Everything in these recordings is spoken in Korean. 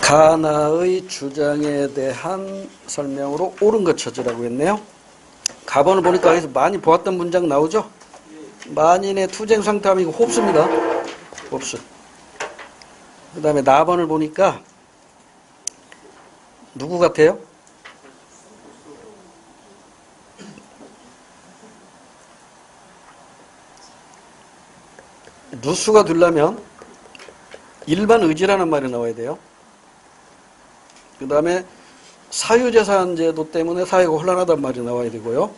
가나의 주장에 대한 설명으로 옳은 것 찾으라고 했네요. 가번을 보니까 여기서 많이 보았던 문장 나오죠? 만인의 투쟁 상태하면 이거 홉스입니다. 홉스. 그 다음에 나번을 보니까 누구 같아요? 누수가 되려면 일반 의지라는 말이 나와야 돼요. 그 다음에 사유재산 제도 때문에 사회가 혼란하다는 말이 나와야 되고요.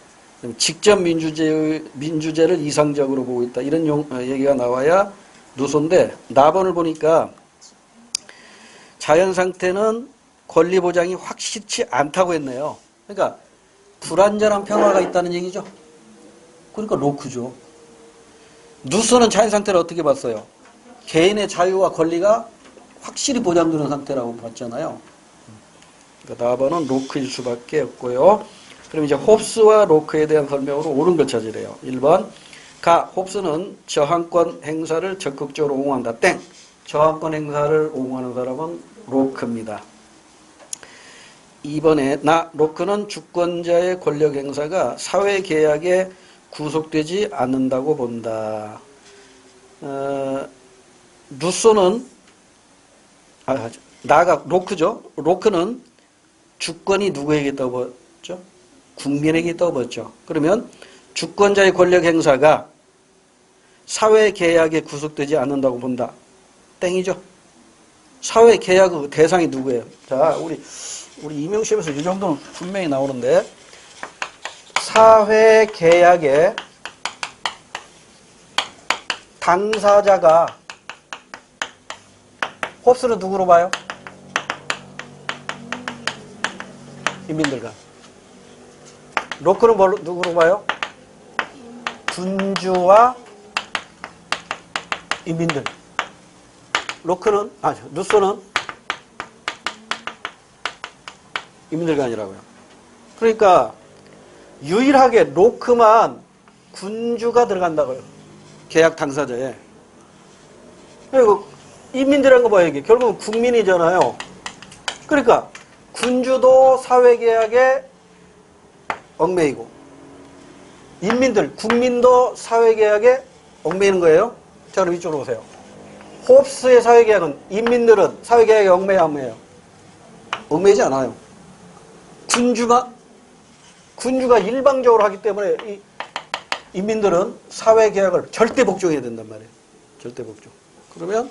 직접 민주제를 이상적으로 보고 있다. 이런 얘기가 나와야 누수인데, 나번을 보니까 자연 상태는 권리 보장이 확실치 않다고 했네요. 그러니까 불완전한 평화가 있다는 얘기죠. 그러니까 로크죠. 누수는 자연 상태를 어떻게 봤어요? 개인의 자유와 권리가 확실히 보장되는 상태라고 봤잖아요. 그러니까 나번은 로크일 수밖에 없고요. 그럼 이제 홉스와 로크에 대한 설명으로 옳은 걸 찾으래요. 1번. 홉스는 저항권 행사를 적극적으로 옹호한다. 땡. 저항권 행사를 옹호하는 사람은 로크입니다. 2번에 로크는 주권자의 권력 행사가 사회 계약에 구속되지 않는다고 본다. 루소는 로크죠. 로크는 주권이 누구에게 있다고 봤죠? 국민에게 있다고 봤죠. 그러면 주권자의 권력 행사가 사회 계약에 구속되지 않는다고 본다. 땡이죠. 사회 계약의 대상이 누구예요? 자, 우리 임용시험에서 이 정도는 분명히 나오는데, 사회 계약의 당사자가 홉스는 누구로 봐요? 인민들과. 로크는 누구로 봐요? 군주와 인민들. 누소는 인민들가 아니라고요. 그러니까 유일하게 로크만 군주가 들어간다고요. 계약 당사자에. 그리고 인민들이라는 거 봐요. 이게 결국은 국민이잖아요. 그러니까 군주도 사회계약에 얽매이고 인민들, 국민도 사회계약에 얽매이는 거예요. 자, 그럼 이쪽으로 오세요. 홉스의 사회계약은 인민들은 사회계약에 얽매여 안 매요? 얽매이지 않아요. 군주가 일방적으로 하기 때문에 이 인민들은 사회계약을 절대 복종해야 된단 말이에요. 절대 복종. 그러면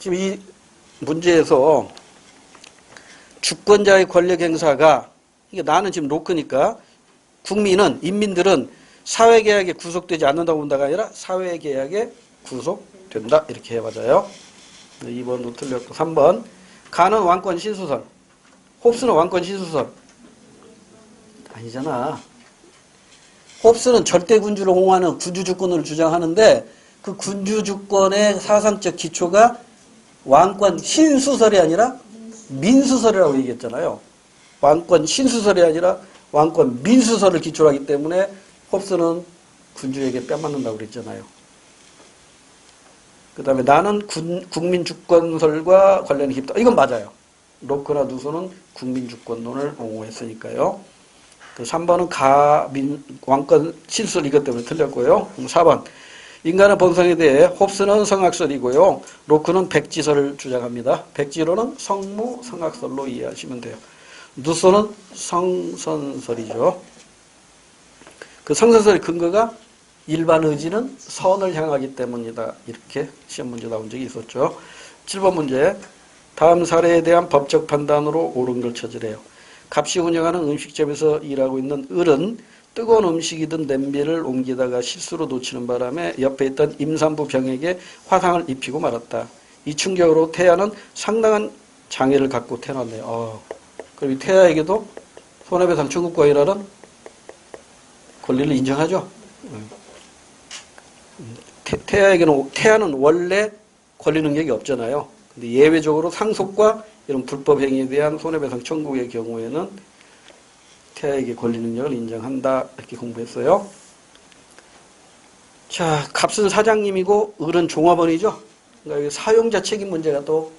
지금 이 문제에서 주권자의 권력 행사가, 이게 나는 지금 로크니까 인민들은 사회계약에 구속되지 않는다고 본다가 아니라 사회계약에 구속된다. 이렇게 해봐줘요. 2번도 틀렸고. 3번. 가는 왕권 신수설. 홉스는 왕권 신수설. 아니잖아. 홉스는 절대 군주를 옹호하는 군주주권을 주장하는데, 그 군주주권의 사상적 기초가 왕권 신수설이 아니라 민수설이라고 얘기했잖아요. 왕권 신수설이 아니라 왕권 민수설을 기초로 하기 때문에 홉스는 군주에게 뺨맞는다고 그랬잖아요. 그 다음에 나는 국민주권설과 관련이 깊다. 이건 맞아요. 로크나 누소는 국민주권론을 옹호했으니까요. 그 3번은 왕권 신수설 이것 때문에 틀렸고요. 4번. 인간의 본성에 대해 홉스는 성악설이고요. 로크는 백지설을 주장합니다. 백지로는 성무, 성악설로 이해하시면 돼요. 누소는 성선설이죠. 그 성선설의 근거가 일반 의지는 선을 향하기 때문이다. 이렇게 시험 문제 나온 적이 있었죠. 7번 문제. 다음 사례에 대한 법적 판단으로 옳은 걸 찾으래요. 갑시 운영하는 음식점에서 일하고 있는 을은 뜨거운 음식이든 냄비를 옮기다가 실수로 놓치는 바람에 옆에 있던 임산부 병에게 화상을 입히고 말았다. 이 충격으로 태아는 상당한 장애를 갖고 태어났네요. 그럼 이 태아에게도 손해배상 청구권이 라는 권리를 인정하죠. 태아는 원래 권리 능력이 없잖아요. 근데 예외적으로 상속과 이런 불법 행위에 대한 손해배상 청구의 경우에는 태아에게 권리 능력을 인정한다. 이렇게 공부했어요. 자, 값은 사장님이고 을은 종업원이죠. 그러니까 사용자 책임 문제가 또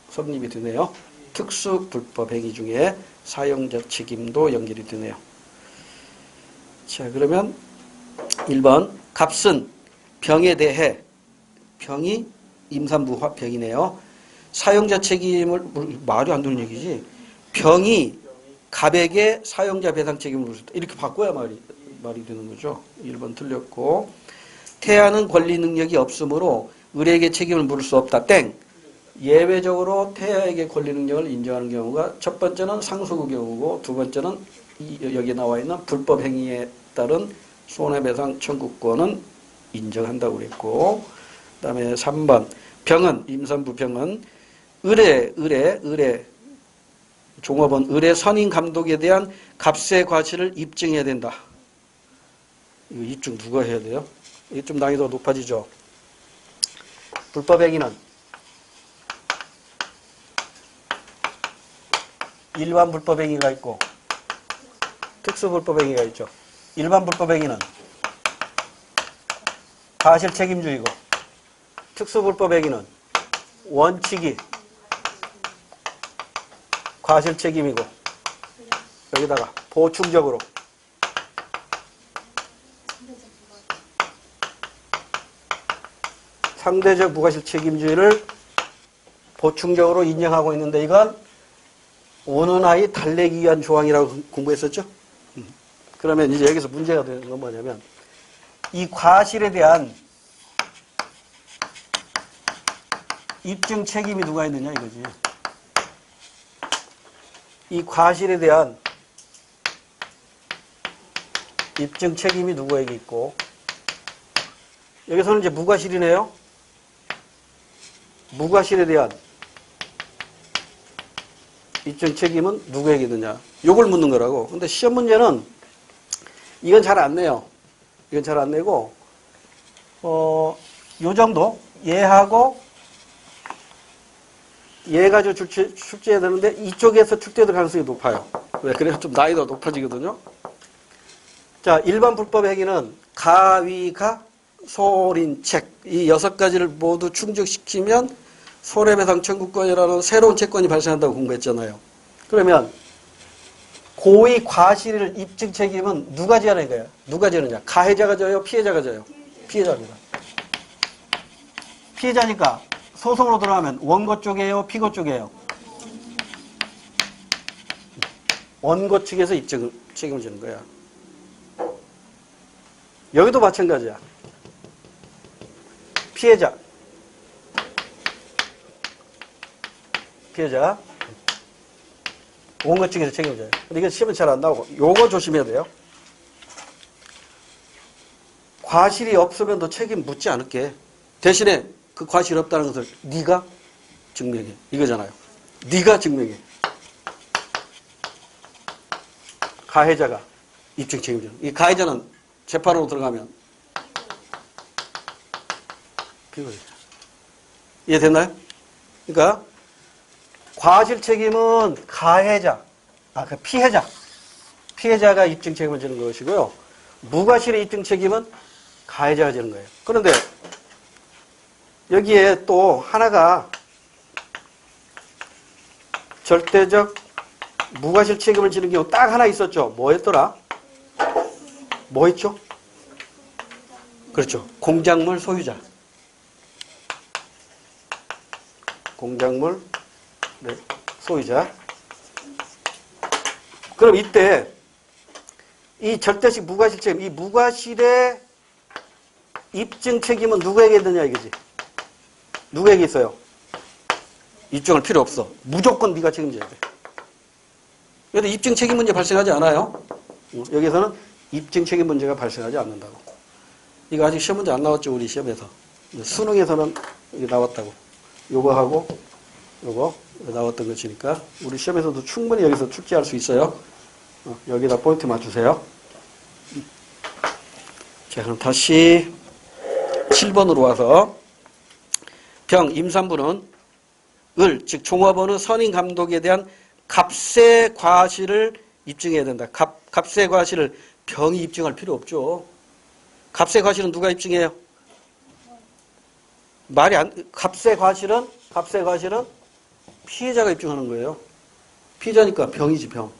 성립이 되네요. 특수 불법 행위 중에 사용자 책임도 연결이 되네요. 자, 그러면 1번 값은 병에 대해 병이 임산부 병이네요. 사용자 책임을 말이 안 되는 얘기지. 병이 갑에게 사용자 배상 책임을 물을 수 있다. 이렇게 바꿔야 말이 되는 거죠. 1번 틀렸고 태아는 권리 능력이 없으므로 을에게 책임을 물을 수 없다. 땡. 예외적으로 태아에게 권리 능력을 인정하는 경우가 첫 번째는 상속의 경우고 두 번째는 여기 나와 있는 불법 행위에 따른 손해배상 청구권은 인정한다고 그랬고 그다음에 3번 병은 임산부 병은 을의 종업원 을의 선임 감독에 대한 값의 과실을 입증해야 된다. 이거 입증 누가 해야 돼요? 이게 좀 난이도가 높아지죠. 불법 행위는 일반 불법 행위가 있고 특수 불법 행위가 있죠. 일반 불법 행위는 과실 책임주의고 특수 불법 행위는 원칙이 과실 책임이고 여기다가 보충적으로 상대적 부과실 책임주의를 보충적으로 인정하고 있는데 이건 오는 아이 달래기 위한 조항이라고 공부했었죠? 그러면 이제 여기서 문제가 되는 건 뭐냐면 이 과실에 대한 입증 책임이 누가 있느냐 이거지. 이 과실에 대한 입증 책임이 누구에게 있고 여기서는 이제 무과실이네요. 무과실에 대한 입증 책임은 누구에게 있느냐. 요걸 묻는 거라고. 근데 시험 문제는 이건 잘 안 내요. 이건 잘 안 내고 요 정도 얘하고 얘 가지고 출제해야 되는데 이쪽에서 출제될 가능성이 높아요. 왜? 그래서 좀 난이도가 높아지거든요. 자, 일반 불법 행위는 가위가 소린책 이 6가지를 모두 충족시키면 손해배상 청구권이라는 새로운 채권이 발생한다고 공부했잖아요. 그러면 고의 과실 입증 책임은 누가 지하는 거예요? 누가 지느냐? 가해자가 져요? 피해자가 져요? 피해자입니다. 피해자니까 소송으로 들어가면 원고 쪽이에요? 피고 쪽이에요? 원고 측에서 입증 책임을 지는 거야. 여기도 마찬가지야. 피해자. 원고 측에서 책임을 져요. 근데 이건 시험에 잘 안 나오고 요거 조심해야 돼요. 과실이 없으면 너 책임 묻지 않을게. 대신에 그 과실이 없다는 것을 네가 증명해. 이거잖아요. 네가 증명해. 가해자가 입증 책임져. 이 가해자는 재판으로 들어가면 피고자. 이해됐나요? 그러니까 과실 책임은 가해자, 그 피해자가 입증 책임을 지는 것이고요. 무과실의 입증 책임은 가해자가 지는 거예요. 그런데 여기에 또 하나가 절대적 무과실 책임을 지는 경우 딱 하나 있었죠. 뭐였더라? 뭐 있죠? 그렇죠. 공작물 소유자. 공작물 소유자. 그럼 이때 이 절대식 무과실 책임, 이 무과실의 입증 책임은 누구에게 있느냐 이거지. 누구에게 있어요? 입증할 필요 없어. 무조건 네가 책임져야 돼. 그런데 입증 책임 문제 발생하지 않아요? 여기서는 입증 책임 문제가 발생하지 않는다고. 이거 아직 시험 문제 안 나왔죠, 우리 시험에서. 수능에서는 이게 나왔다고. 요거하고 요거 나왔던 것이니까 우리 시험에서도 충분히 여기서 출제할 수 있어요. 여기다 포인트 맞추세요. 자, 그럼 다시 7번으로 와서 병 임산부는 을, 즉 종업원의 선임 감독에 대한 값의 과실을 입증해야 된다. 값의 과실을 병이 입증할 필요 없죠. 값의 과실은 누가 입증해요? 값의 과실은 피해자가 입증하는 거예요. 피해자니까 병이지, 병.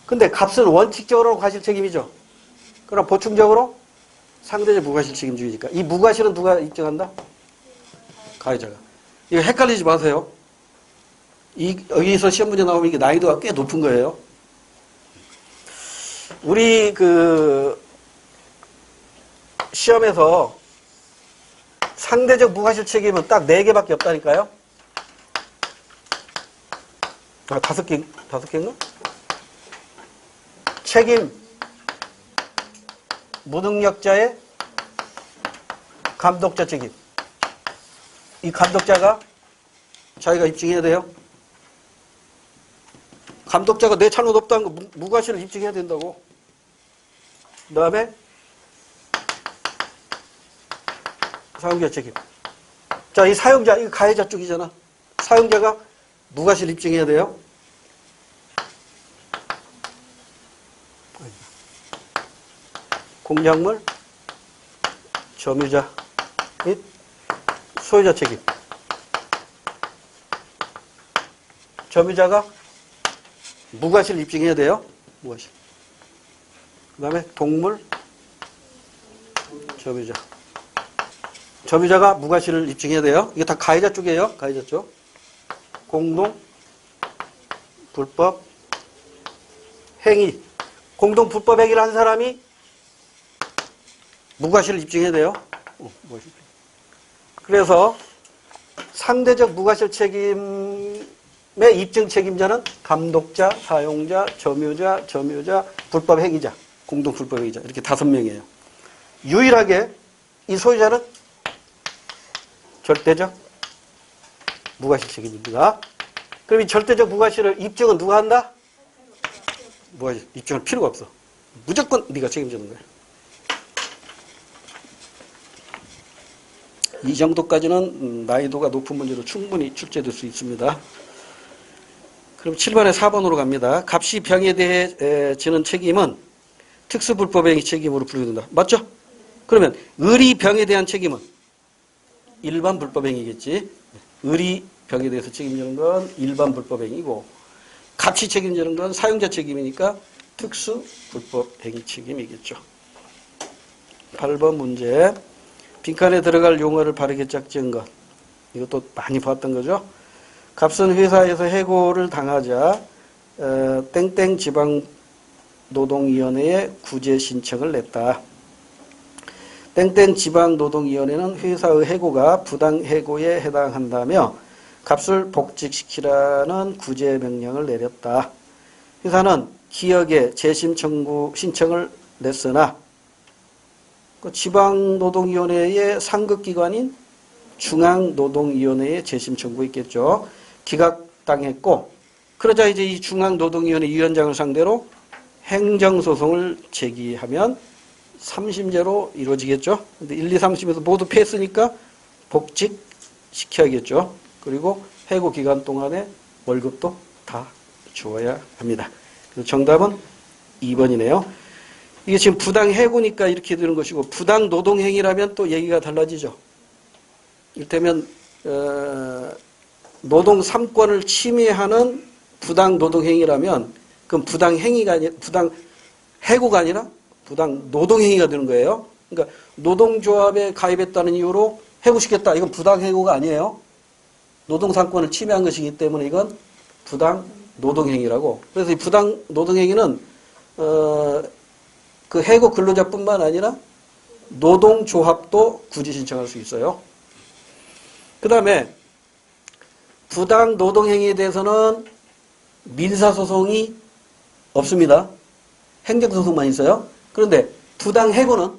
근데 값은 원칙적으로 과실 책임이죠. 그럼 보충적으로 상대적 무과실 책임주의니까. 이 무과실은 누가 입증한다? 가해자가. 이거 헷갈리지 마세요. 여기서 시험 문제 나오면 이게 난이도가 꽤 높은 거예요. 우리 시험에서 상대적 무과실 책임은 딱 4개밖에 없다니까요. 아, 5개인가? 책임, 무능력자의 감독자 책임. 이 감독자가 자기가 입증해야 돼요. 감독자가 내 잘못 없다는 거 무과실을 입증해야 된다고. 그 다음에 사용자 책임. 자, 이 사용자, 이거 가해자 쪽이잖아. 사용자가 무과실 입증해야 돼요. 공작물, 점유자 및 소유자 책임. 점유자가 무과실 입증해야 돼요. 무과실. 그 다음에 동물, 점유자. 점유자가 무과실을 입증해야 돼요. 이게 다 가해자 쪽이에요. 가해자 쪽. 공동, 불법, 행위. 공동, 불법 행위를 한 사람이 무과실을 입증해야 돼요. 그래서 상대적 무과실 책임의 입증 책임자는 감독자, 사용자, 점유자, 불법 행위자, 공동 불법 행위자 이렇게 5명이에요. 유일하게 이 소유자는 절대적 무과실 책임입니다. 그럼 이 절대적 무과실을 입증은 누가 한다? 무과실 입증할 필요가 없어. 무조건 네가 책임지는 거야. 이 정도까지는 난이도가 높은 문제로 충분히 출제될 수 있습니다. 그럼 7번에 4번으로 갑니다. 값이 병에 대해 지는 책임은 특수불법행위 책임으로 분류된다. 맞죠? 그러면 의리병에 대한 책임은 일반 불법행위겠지. 의리병에 대해서 책임지는 건 일반 불법행위고 같이 책임지는 건 사용자 책임이니까 특수불법행위 책임이겠죠. 8번 문제. 빈칸에 들어갈 용어를 바르게 짝지은 것. 이것도 많이 봤던 거죠. 값은 회사에서 해고를 당하자 땡땡 지방노동위원회에 구제 신청을 냈다. 땡땡 지방노동위원회는 회사의 해고가 부당해고에 해당한다며 값을 복직시키라는 구제 명령을 내렸다. 회사는 기업에 재심 청구 신청을 냈으나 지방노동위원회의 상급기관인 중앙노동위원회에 재심 청구했겠죠. 기각당했고 그러자 이제 이 중앙노동위원회 위원장을 상대로 행정소송을 제기하면 3심제로 이루어지겠죠. 근데 1, 2, 3심에서 모두 패했으니까 복직시켜야겠죠. 그리고 해고 기간 동안에 월급도 다 주어야 합니다. 그래서 정답은 2번이네요. 이게 지금 부당해고니까 이렇게 되는 것이고 부당노동행위라면 또 얘기가 달라지죠. 이를테면 노동 3권을 침해하는 부당노동행위라면 그건 부당행위가 아니라 부당해고가 아니라 부당노동행위가 되는 거예요. 그러니까 노동조합에 가입했다는 이유로 해고시켰다. 이건 부당해고가 아니에요. 노동 3권을 침해한 것이기 때문에 이건 부당노동행위라고. 그래서 이 부당노동행위는 그 해고 근로자뿐만 아니라 노동조합도 구제 신청할 수 있어요. 그 다음에 부당 노동행위에 대해서는 민사소송이 없습니다. 행정소송만 있어요. 그런데 부당 해고는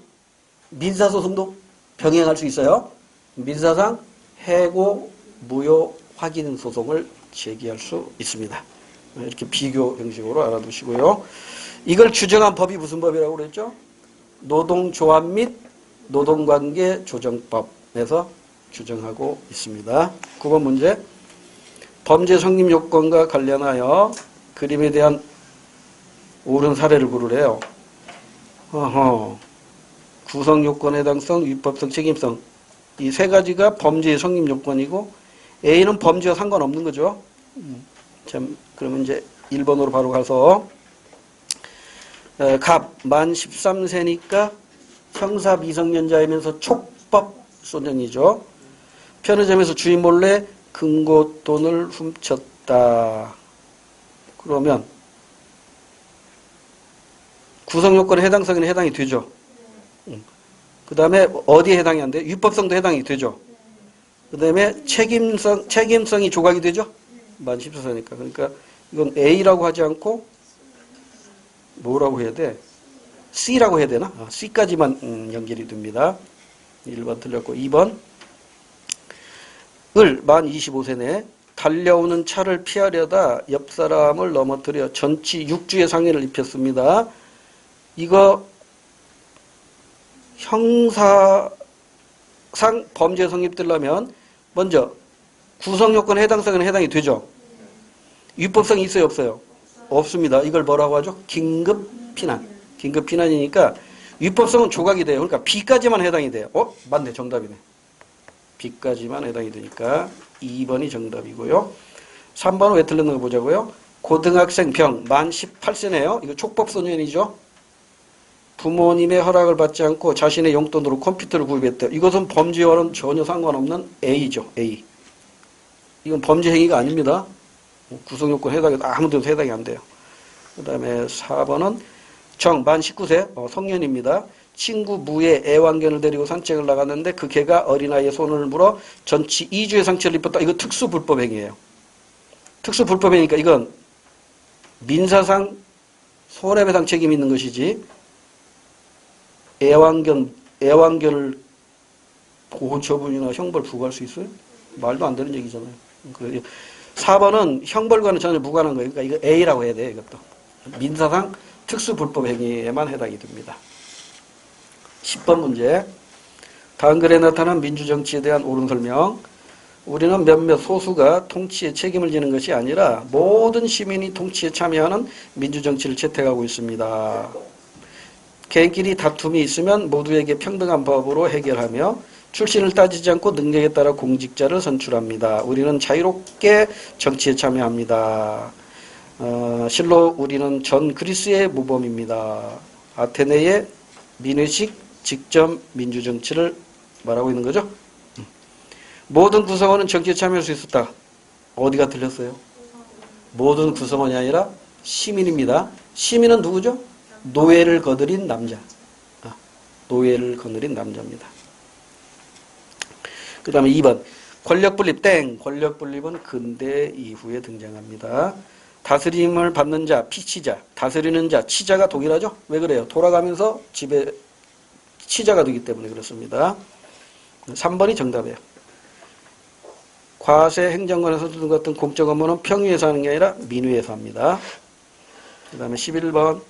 민사소송도 병행할 수 있어요. 민사상 해고 무효 확인 소송을 제기할 수 있습니다. 이렇게 비교 형식으로 알아두시고요. 이걸 규정한 법이 무슨 법이라고 그랬죠? 노동조합 및 노동관계 조정법에서 규정하고 있습니다. 9번 문제. 범죄 성립 요건과 관련하여 그림에 대한 옳은 사례를 고르래요. 구성 요건, 해당성, 위법성, 책임성. 이 세 가지가 범죄의 성립 요건이고 A는 범죄와 상관없는 거죠. 참, 그러면 이제 1번으로 바로 가서 갑, 만 13세니까 형사 미성년자이면서 촉법 소년이죠. 편의점에서 주인 몰래 금고돈을 훔쳤다. 그러면 구성요건에 해당성에는 해당이 되죠. 그 다음에 어디에 해당이 안 돼요? 위법성도 해당이 되죠. 그 다음에 책임성이 조각이 되죠. 만 14세니까. 그러니까 이건 A라고 하지 않고 뭐라고 해야 돼? C라고 해야 되나? C까지만 연결이 됩니다. 1번 틀렸고 2번 만 25세네 달려오는 차를 피하려다 옆 사람을 넘어뜨려 전치 6주의 상해를 입혔습니다. 이거 형사상 범죄 성립되려면 먼저 구성요건 해당성에는 해당이 되죠. 위법성이 있어요 없어요? 없습니다. 이걸 뭐라고 하죠? 긴급피난. 긴급피난이니까 위법성은 조각이 돼요. 그러니까 B까지만 해당이 돼요. 맞네. 정답이네. B까지만 해당이 되니까 2번이 정답이고요. 3번은 왜 틀렸는가 보자고요. 고등학생 병 만 18세네요. 이거 촉법소년이죠. 부모님의 허락을 받지 않고 자신의 용돈으로 컴퓨터를 구입했대요. 이것은 범죄와는 전혀 상관없는 A죠. A. 이건 범죄 행위가 아닙니다. 구성요건 해당이 아무데도 해당이 안 돼요. 그 다음에 4번은 만 19세 성년입니다. 친구 무의 애완견을 데리고 산책을 나갔는데 그 개가 어린아이의 손을 물어 전치 2주의 상처를 입혔다. 이거 특수불법행위예요. 특수불법행위니까 이건 민사상 손해배상 책임이 있는 것이지 애완견을 보호처분이나 형벌 부과할 수 있어요? 말도 안 되는 얘기잖아요. 4번은 형벌과는 전혀 무관한 거예요. 그러니까 이거 A라고 해야 돼요. 이것도. 민사상 특수불법행위에만 해당이 됩니다. 10번 문제. 다음 글에 나타난 민주정치에 대한 옳은 설명. 우리는 몇몇 소수가 통치에 책임을 지는 것이 아니라 모든 시민이 통치에 참여하는 민주정치를 채택하고 있습니다. 개인끼리 다툼이 있으면 모두에게 평등한 법으로 해결하며 출신을 따지지 않고 능력에 따라 공직자를 선출합니다. 우리는 자유롭게 정치에 참여합니다. 실로 우리는 전 그리스의 모범입니다. 아테네의 민회식 직접 민주정치를 말하고 있는 거죠. 모든 구성원은 정치에 참여할 수 있었다. 어디가 틀렸어요? 모든 구성원이 아니라 시민입니다. 시민은 누구죠? 노예를 거느린 남자. 노예를 거느린 남자입니다. 그 다음에 2번. 권력분립 땡. 권력분립은 근대 이후에 등장합니다. 다스림을 받는 자, 피치자, 다스리는 자, 치자가 동일하죠? 왜 그래요? 돌아가면서 집에 치자가 되기 때문에 그렇습니다. 3번이 정답이에요. 과세 행정관에서 두는 같은 공적 업무는 평유에서 하는 게 아니라 민유에서 합니다. 그 다음에 11번.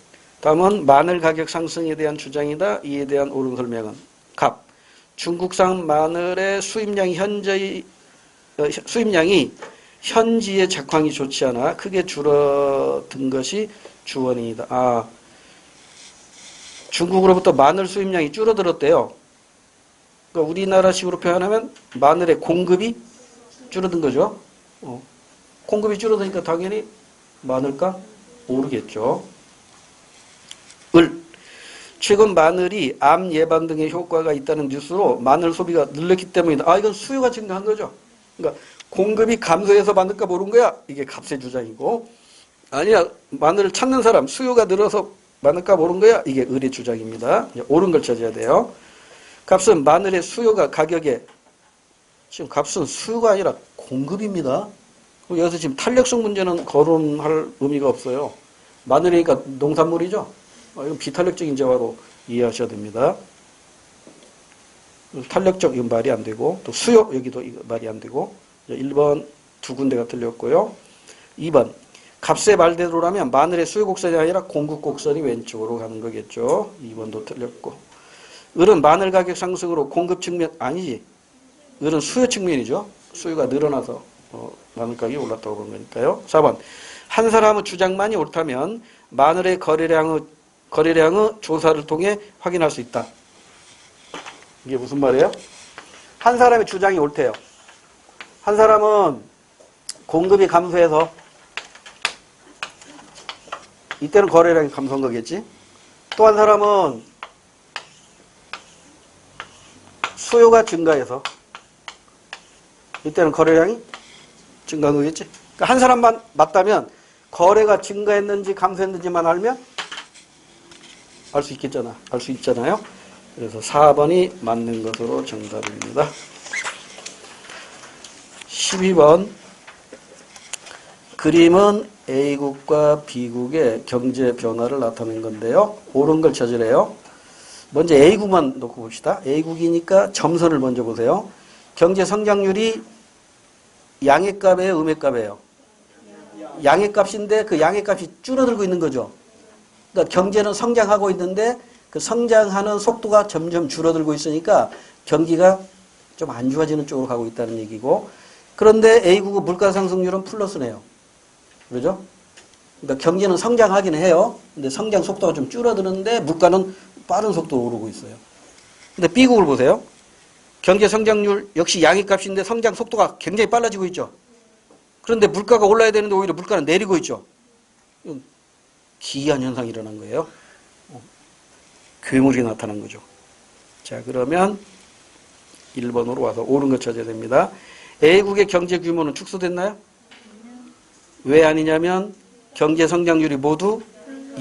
다음은 마늘 가격 상승에 대한 주장이다. 이에 대한 옳은 설명은 갑. 중국산 마늘의 수입량이 현지의 작황이 좋지 않아 크게 줄어든 것이 주원이다. 중국으로부터 마늘 수입량이 줄어들었대요. 그러니까 우리나라식으로 표현하면 마늘의 공급이 줄어든 거죠. 공급이 줄어드니까 당연히 마늘가 오르겠죠. 최근 마늘이 암 예방 등의 효과가 있다는 뉴스로 마늘 소비가 늘렸기 때문이다. 이건 수요가 증가한 거죠. 그러니까 공급이 감소해서 마늘값 오른 거야. 이게 값의 주장이고, 아니야 마늘을 찾는 사람 수요가 늘어서 마늘값 오른 거야. 이게 을의 주장입니다. 옳은 걸 찾아야 돼요. 값은 마늘의 수요가 가격에 지금 값은 수요가 아니라 공급입니다. 여기서 지금 탄력성 문제는 거론할 의미가 없어요. 마늘이니까 농산물이죠. 이건 비탄력적인 재화로 이해하셔야 됩니다. 탄력적 이건 말이 안 되고 또 수요 여기도 말이 안 되고 1번 두 군데가 틀렸고요. 2번 값의 말대로라면 마늘의 수요 곡선이 아니라 공급 곡선이 왼쪽으로 가는 거겠죠. 2번도 틀렸고 을은 마늘 가격 상승으로 공급 측면 아니지. 을은 수요 측면이죠. 수요가 늘어나서 마늘 가격이 올랐다고 보는 거니까요. 4번 한 사람의 주장만이 옳다면 마늘의 거래량의 조사를 통해 확인할 수 있다. 이게 무슨 말이에요? 한 사람의 주장이 옳대요. 한 사람은 공급이 감소해서 이때는 거래량이 감소한 거겠지. 또 한 사람은 수요가 증가해서 이때는 거래량이 증가한 거겠지. 그러니까 한 사람만 맞다면 거래가 증가했는지 감소했는지만 알면 알 수 있겠잖아. 알 수 있잖아요. 그래서 4번이 맞는 것으로 정답입니다. 12번 그림은 A국과 B국의 경제 변화를 나타낸 건데요. 옳은 걸 찾으래요. 먼저 A국만 놓고 봅시다. A국이니까 점선을 먼저 보세요. 경제 성장률이 양의 값이에요, 음의 값이에요? 양의 값인데 그 양의 값이 줄어들고 있는 거죠. 그러니까 경제는 성장하고 있는데 그 성장하는 속도가 점점 줄어들고 있으니까 경기가 좀 안 좋아지는 쪽으로 가고 있다는 얘기고, 그런데 A국의 물가 상승률은 플러스네요. 그러죠? 그러니까 경제는 성장하긴 해요. 근데 성장 속도가 좀 줄어드는데 물가는 빠른 속도로 오르고 있어요. 근데 B국을 보세요. 경제 성장률 역시 양의 값인데 성장 속도가 굉장히 빨라지고 있죠. 그런데 물가가 올라야 되는데 오히려 물가는 내리고 있죠. 기이한 현상이 일어난 거예요. 괴물이 나타난 거죠. 자, 그러면 1번으로 와서 옳은 거 찾아야 됩니다. A국의 경제 규모는 축소됐나요? 왜 아니냐면 경제 성장률이 모두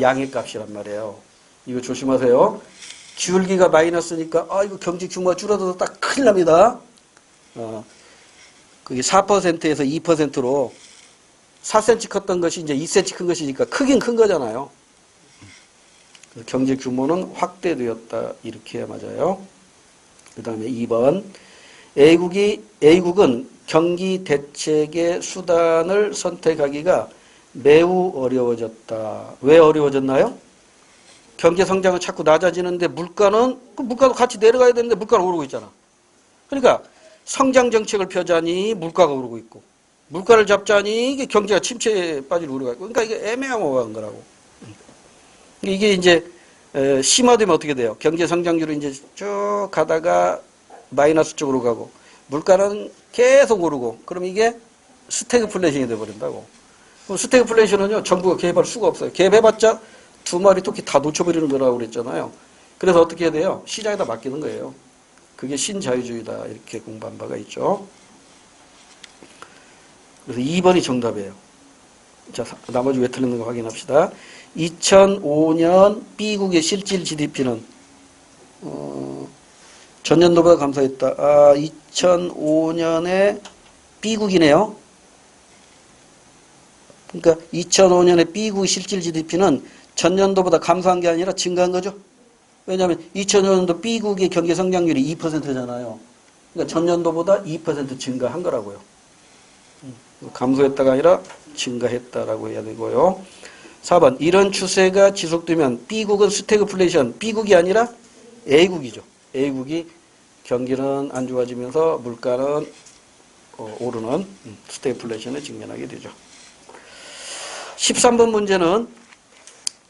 양의 값이란 말이에요. 이거 조심하세요. 기울기가 마이너스니까 이거 경제 규모가 줄어들어서 딱 큰일 납니다. 그게 4%에서 2%로 4cm 컸던 것이 이제 2cm 큰 것이니까 크긴 큰 거잖아요. 경제 규모는 확대되었다. 이렇게 해야 맞아요. 그 다음에 2번. A국은 경기 대책의 수단을 선택하기가 매우 어려워졌다. 왜 어려워졌나요? 경제 성장은 자꾸 낮아지는데 물가도 같이 내려가야 되는데 물가는 오르고 있잖아. 그러니까 성장 정책을 펴자니 물가가 오르고 있고, 물가를 잡자니 이게 경제가 침체에 빠질 우려가 있고, 그러니까 이게 애매모호한 거라고. 이게 이제 심화되면 어떻게 돼요? 경제 성장률이 이제 쭉 가다가 마이너스 쪽으로 가고, 물가는 계속 오르고, 그럼 이게 스태그플레이션이 돼버린다고. 그럼 스태그플레이션은요, 정부가 개입할 수가 없어요. 개입해봤자 두 마리 토끼 다 놓쳐버리는 거라고 그랬잖아요. 그래서 어떻게 해야 돼요? 시장에다 맡기는 거예요. 그게 신자유주의다. 이렇게 공부한 바가 있죠. 그래서 2번이 정답이에요. 자, 나머지 왜 틀렸는가 확인합시다. 2005년 B국의 실질 GDP는 전년도보다 감소했다. 2005년에 B국이네요. 그러니까 2005년에 B국의 실질 GDP는 전년도보다 감소한 게 아니라 증가한 거죠. 왜냐하면 2005년도 B국의 경제 성장률이 2%잖아요. 그러니까 전년도보다 2% 증가한 거라고요. 감소했다가 아니라 증가했다라고 해야 되고요. 4번. 이런 추세가 지속되면 B국은 스태그플레이션, B국이 아니라 A국이죠. A국이 경기는 안 좋아지면서 물가는 오르는 스태그플레이션에 직면하게 되죠. 13번 문제는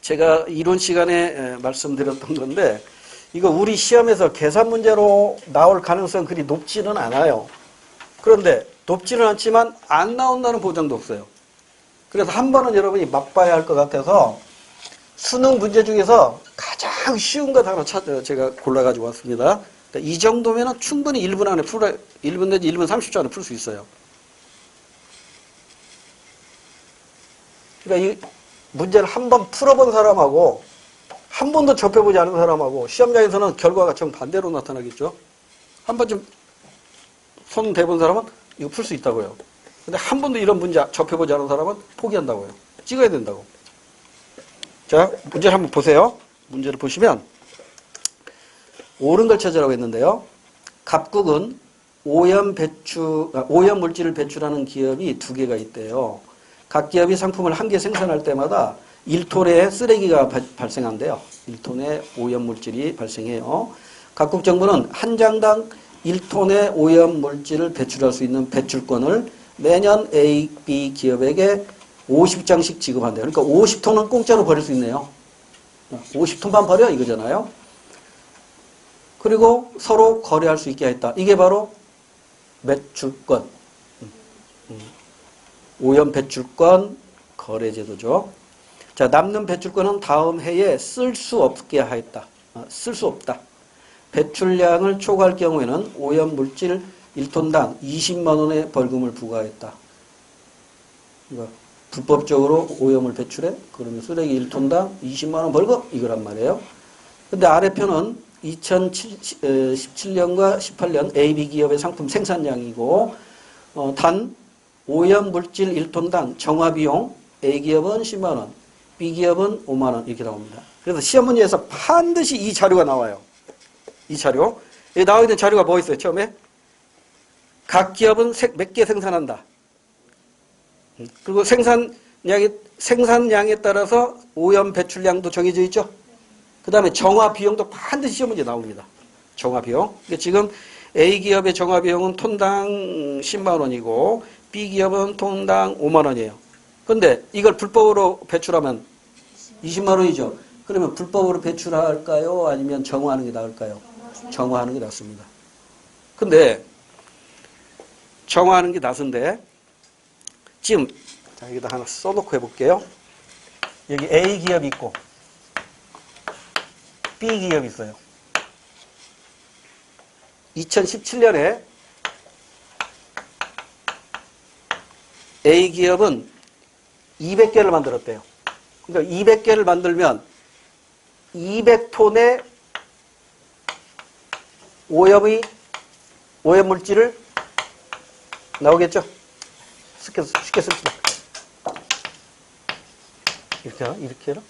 제가 이론 시간에 말씀드렸던 건데, 이거 우리 시험에서 계산 문제로 나올 가능성은 그리 높지는 않아요. 그런데 높지는 않지만 안 나온다는 보장도 없어요. 그래서 한 번은 여러분이 맛봐야 할 것 같아서 수능 문제 중에서 가장 쉬운 것 하나 제가 골라가지고 왔습니다. 그러니까 이 정도면 충분히 1분 안에 1분 내지 1분 30초 안에 풀 수 있어요. 그러니까 이 문제를 한 번 풀어본 사람하고 한 번도 접해보지 않은 사람하고 시험장에서는 결과가 정반대로 나타나겠죠. 한 번쯤 손 대본 사람은 이거 풀 수 있다고요. 근데 한 번도 이런 문제 접해보지 않은 사람은 포기한다고요. 찍어야 된다고. 자, 문제를 한번 보세요. 문제를 보시면 옳은 걸 찾으라고 했는데요. 갑국은 오염 물질을 배출하는 기업이 2개가 있대요. 각 기업이 상품을 한 개 생산할 때마다 1톤의 쓰레기가 발생한대요. 1톤의 오염 물질이 발생해요. 각국 정부는 한 장당 1톤의 오염 물질을 배출할 수 있는 배출권을 매년 A, B 기업에게 50장씩 지급한대요. 그러니까 50톤은 공짜로 버릴 수 있네요. 50톤만 버려 이거잖아요. 그리고 서로 거래할 수 있게 했다. 이게 바로 매출권. 오염 배출권 거래제도죠. 자, 남는 배출권은 다음 해에 쓸 수 없게 하였다. 쓸 수 없다. 배출량을 초과할 경우에는 오염물질 1톤당 20만 원의 벌금을 부과했다. 그러니까 불법적으로 오염을 배출해? 그러면 쓰레기 1톤당 20만 원 벌금? 이거란 말이에요. 근데 아래편은 2017년과 18년 AB 기업의 상품 생산량이고 단 오염물질 1톤당 정화비용 A 기업은 10만 원, B 기업은 5만 원 이렇게 나옵니다. 그래서 시험 문제에서 반드시 이 자료가 나와요. 이 자료. 여기 나와 있는 자료가 뭐 있어요? 처음에 각 기업은 몇 개 생산한다. 그리고 생산량에 따라서 오염 배출량도 정해져 있죠. 그 다음에 정화 비용도 반드시 시험 문제 나옵니다. 정화 비용. 그러니까 지금 A 기업의 정화 비용은 톤당 10만 원이고 B 기업은 톤당 5만 원이에요. 근데 이걸 불법으로 배출하면 20만 원이죠. 그러면 불법으로 배출할까요? 아니면 정화하는 게 나을까요? 정화하는 게 낫습니다. 근데 정화하는 게 낫은데 지금 자, 여기다 하나 써놓고 해볼게요. 여기 A 기업이 있고 B 기업이 있어요. 2017년에 A 기업은 200개를 만들었대요. 그러니까 200개를 만들면 200톤의 오염물질을 나오겠죠? 쉽게 씁시다. 이렇게 해라.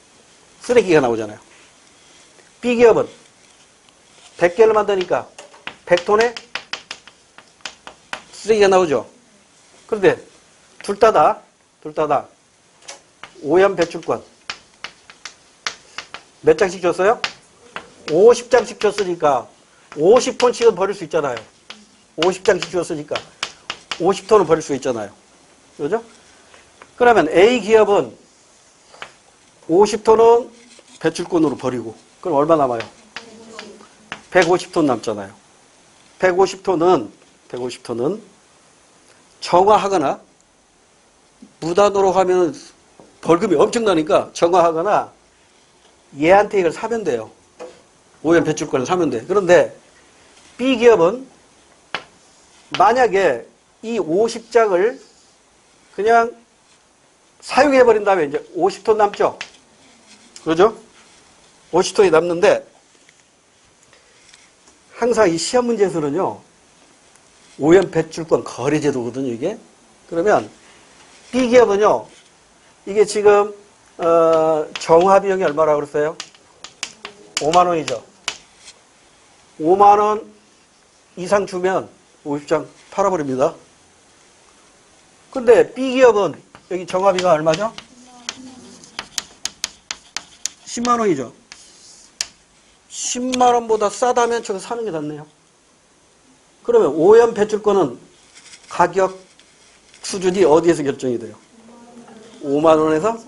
쓰레기가 나오잖아요. B기업은 100개를 만드니까 100톤의 쓰레기가 나오죠. 그런데 둘 다 오염 배출권 몇 장씩 줬어요? 50장씩 줬으니까 50톤씩은 버릴 수 있잖아요. 50장씩 줬으니까 50톤은 버릴 수 있잖아요. 그죠? 그러면 A 기업은 50톤은 배출권으로 버리고 그럼 얼마 남아요? 150톤 남잖아요. 150톤은 정화하거나 무단으로 하면 벌금이 엄청나니까 정화하거나 얘한테 이걸 사면 돼요. 오염 배출권을 사면 돼. 그런데 B기업은 만약에 이 50장을 그냥 사용해버린 다음에 이제 50톤 남죠? 그러죠? 50톤이 남는데 항상 이 시험 문제에서는요. 오염 배출권 거래제도거든요, 이게. 그러면 B기업은요. 이게 지금 정화 비용이 얼마라고 그랬어요? 5만 원이죠. 5만 원 이상 주면 50장 팔아버립니다. 근데 B기업은 여기 정화비가 얼마죠? 10만 원이죠. 10만 원보다 싸다면 저거 사는 게 낫네요. 그러면 오염 배출권은 가격 수준이 어디에서 결정이 돼요? 5만 원에서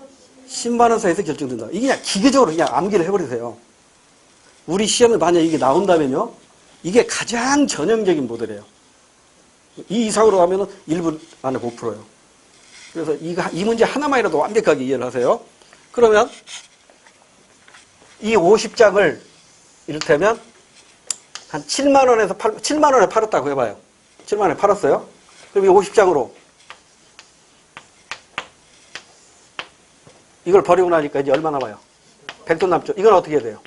10만 원 사이에서 결정된다. 이게 그냥 기계적으로 그냥 암기를 해버리세요. 우리 시험에 만약 이게 나온다면요. 이게 가장 전형적인 모델이에요. 이 이상으로 하면은 1분 안에 못 풀어요. 그래서 이 문제 하나만이라도 완벽하게 이해를 하세요. 그러면 이 50장을 이를테면 한 7만 원에 팔았다고 해봐요. 7만 원에 팔았어요. 그럼 이 50장으로 이걸 버리고 나니까 이제 얼마 남아요? 100돈 남죠. 이건 어떻게 해야 돼요?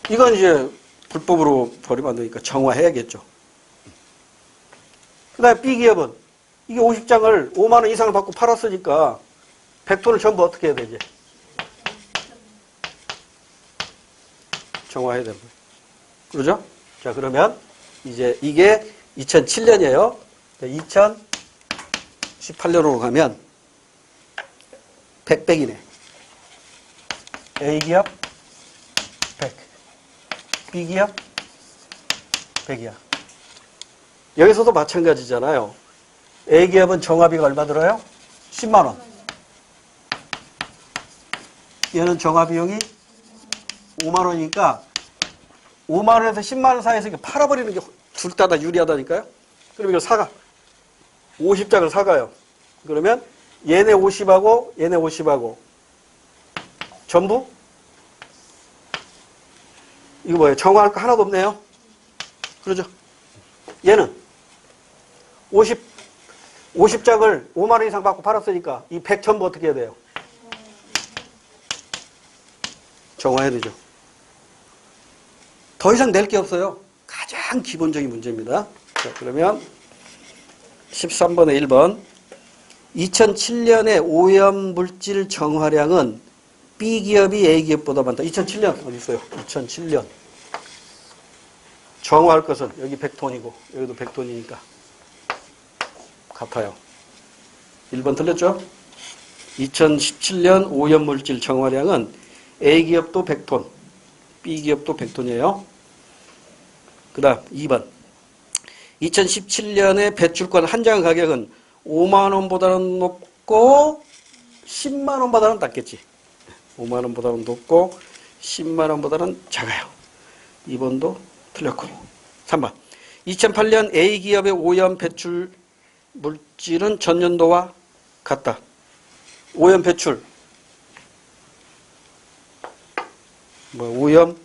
이건 이제 불법으로 버리면 안 되니까 정화해야겠죠. 그 다음에 B기업은 이게 50장을 5만 원 이상을 받고 팔았으니까 100톤을 전부 어떻게 해야 되지? 정화해야 되는 거예요. 그러죠? 자, 그러면 이제 이게 2007년이에요. 2018년으로 가면 100이네. A기업 100. B기업 100이야. 여기서도 마찬가지잖아요. A기업은 정화비가 얼마 들어요? 10만 원. 얘는 정화비용이 5만 원이니까 5만 원에서 10만 원 사이에서 팔아버리는 게 둘 다 유리하다니까요. 그럼 이걸 사가. 50장을 사가요. 그러면 얘네 50하고 얘네 50하고 전부 이거 뭐예요? 정화할 거 하나도 없네요. 그러죠? 얘는 50장을 5만 원 이상 받고 팔았으니까 이 100 전부 어떻게 해야 돼요? 정화해야 되죠. 더 이상 낼 게 없어요. 가장 기본적인 문제입니다. 자, 그러면 13번에 1번 2007년의 오염물질 정화량은 B기업이 A기업보다 많다. 2007년 어디 있어요? 2007년 정화할 것은 여기 100톤이고 여기도 100톤이니까 같아요. 1번 틀렸죠? 2017년 오염물질 정화량은 A기업도 100톤, B기업도 100톤이에요. 그 다음 2번 2017년에 배출권 한 장 가격은 5만 원보다는 높고 10만 원보다는 낮겠지. 5만 원보다는 높고 10만 원보다는 작아요. 2번도 틀렸고. 3번 2008년 A기업의 오염 배출 물질은 전년도와 같다. 오염 배출 오염